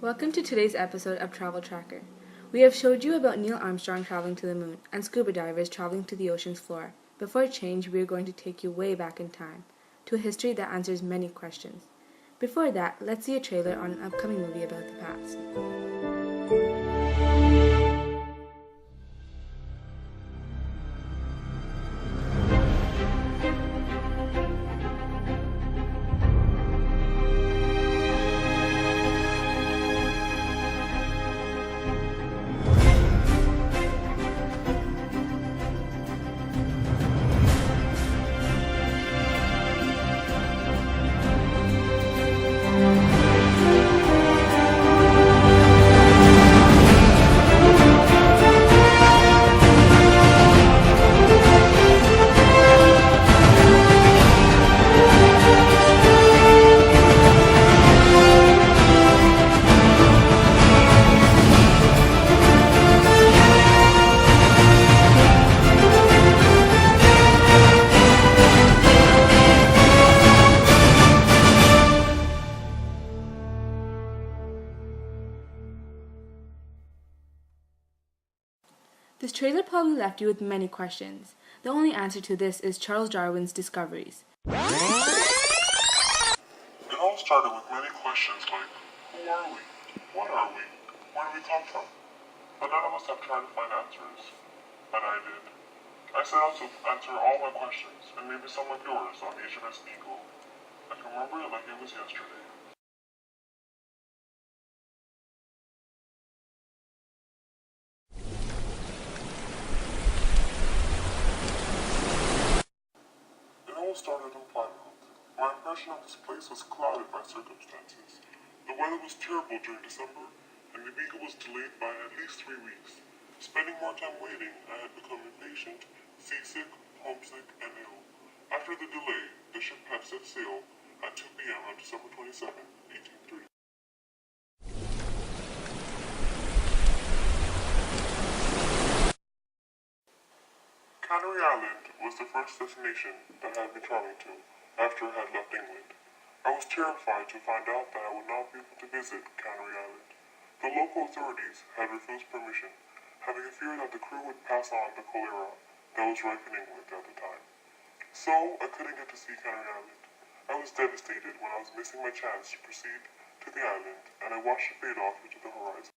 Welcome to today's episode of Travel Tracker. We have showed you about Neil Armstrong traveling to the moon and scuba divers traveling to the ocean's floor. Before change, we are going to take you way back in time, to a history that answers many questions. Before that, let's see a trailer on an upcoming movie about the past. This trailer probably left you with many questions. The only answer to this is Charles Darwin's discoveries. It all started with many questions like, who are we? What are we? Where do we come from? But none of us have tried to find answers. But I did. I set out to answer all my questions, and maybe some of yours on HMS Beagle. I can remember it like it was yesterday. It all started in Plymouth. My impression of this place was clouded by circumstances. The weather was terrible during December, and the Beagle was delayed by at least 3 weeks. Spending more time waiting, I had become impatient, seasick, homesick, and ill. After the delay, the ship had set sail at 2 p.m. on December 27, 1803. Canary Island was the first destination that I had been traveling to after I had left England. I was terrified to find out that I would not be able to visit Canary Island. The local authorities had refused permission, having a fear that the crew would pass on the cholera that was rife in England at the time. So, I couldn't get to see Canary Island. I was devastated when I was missing my chance to proceed to the island, and I watched it fade off into the horizon.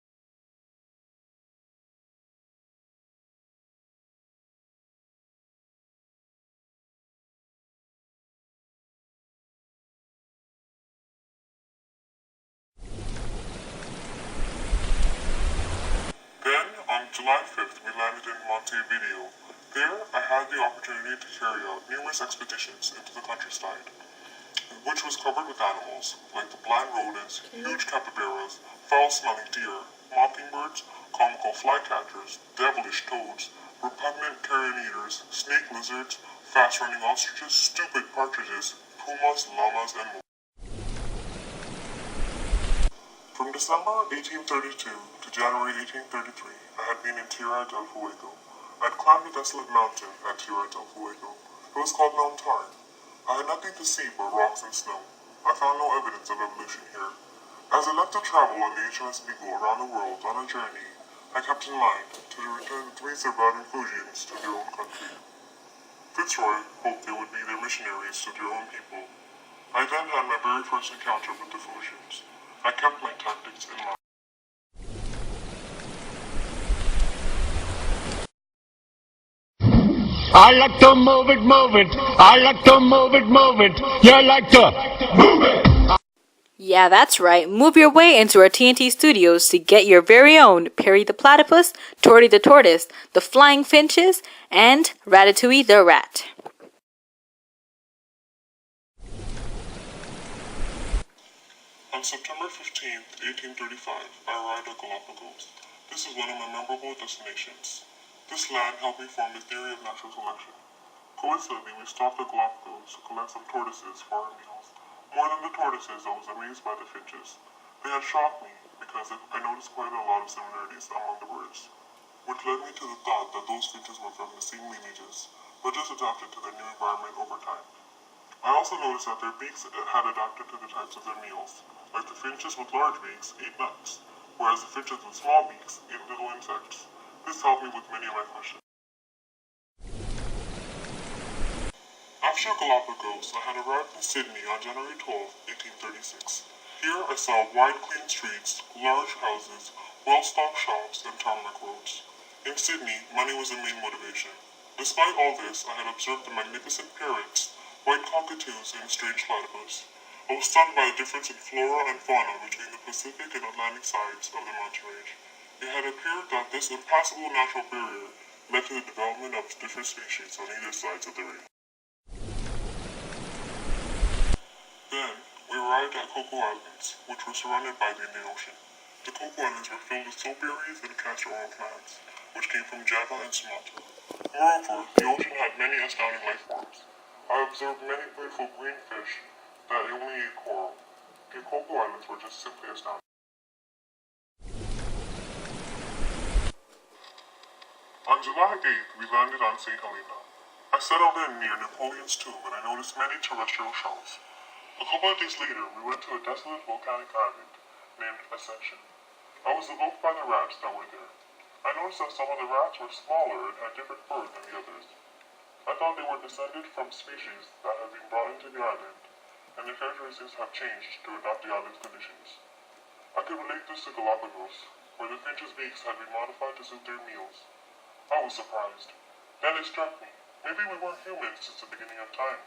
Then, on July 5th, we landed in Montevideo. There, I had the opportunity to carry out numerous expeditions into the countryside, which was covered with animals, like the blind rodents, huge capybaras, foul-smelling deer, mockingbirds, comical flycatchers, devilish toads, repugnant carrion eaters, snake lizards, fast-running ostriches, stupid partridges, pumas, llamas, and more. From December 1832 to January 1833, I had been in Tierra del Fuego. I had climbed a desolate mountain at Tierra del Fuego. It was called Mount Tarn. I had nothing to see but rocks and snow. I found no evidence of evolution here. As I left to travel on the HMS Beagle around the world on a journey, I kept in mind to return the 3 surviving Fujians to their own country. Fitzroy hoped they would be their missionaries to their own people. I then had my very first encounter with the Fujians. I kept my tactics in mind. I like to move it, move it. I like to move it, move it. You like to move it. Yeah, that's right. Move your way into our TNT studios to get your very own Perry the Platypus, Torty the Tortoise, the Flying Finches, and Ratatouille the Rat. On September 15, 1835, I arrived at Galapagos. This is one of my memorable destinations. This land helped me form the theory of natural selection. Coincidentally, we stopped at Galapagos to collect some tortoises for our meals. More than the tortoises, I was amazed by the finches. They had shocked me because I noticed quite a lot of similarities among the birds, which led me to the thought that those finches were from the same lineages, but just adapted to their new environment over time. I also noticed that their beaks had adapted to the types of their meals, like the finches with large beaks ate nuts, whereas the finches with small beaks ate little insects. This helped me with many of my questions. After Galapagos, I had arrived in Sydney on January 12, 1836. Here I saw wide, clean streets, large houses, well-stocked shops, and tarmac roads. In Sydney, money was the main motivation. Despite all this, I had observed the magnificent parrots, white cockatoos, and strange platypus. I was stunned by the difference in flora and fauna between the Pacific and Atlantic sides of the mountain range. It had appeared that this impassable natural barrier led to the development of different species on either sides of the range. Then, we arrived at Coco Islands, which were surrounded by the Indian Ocean. The Coco Islands were filled with soapberries and castor oil plants, which came from Java and Sumatra. Moreover, the ocean had many astounding life forms. I observed many beautiful green fish that only ate coral. The Coco Islands were just simply astounding. On July 8th, we landed on St. Helena. I settled in near Napoleon's tomb and I noticed many terrestrial shells. A couple of days later, we went to a desolate volcanic island named Ascension. I was evoked by the rats that were there. I noticed that some of the rats were smaller and had different fur than the others. I thought they were descended from species that had been brought into the island, and their characteristics have changed to adapt the island's conditions. I could relate this to Galapagos, where the finches' beaks had been modified to suit their meals. I was surprised. Then it struck me. Maybe we weren't humans since the beginning of time.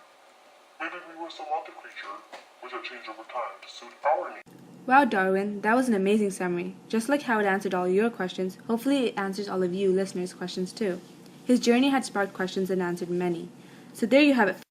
Maybe we were some other creature, which had changed over time to suit our needs. Wow, Darwin, that was an amazing summary. Just like how it answered all your questions, hopefully it answers all of you listeners' questions too. His journey had sparked questions and answered many. So there you have it.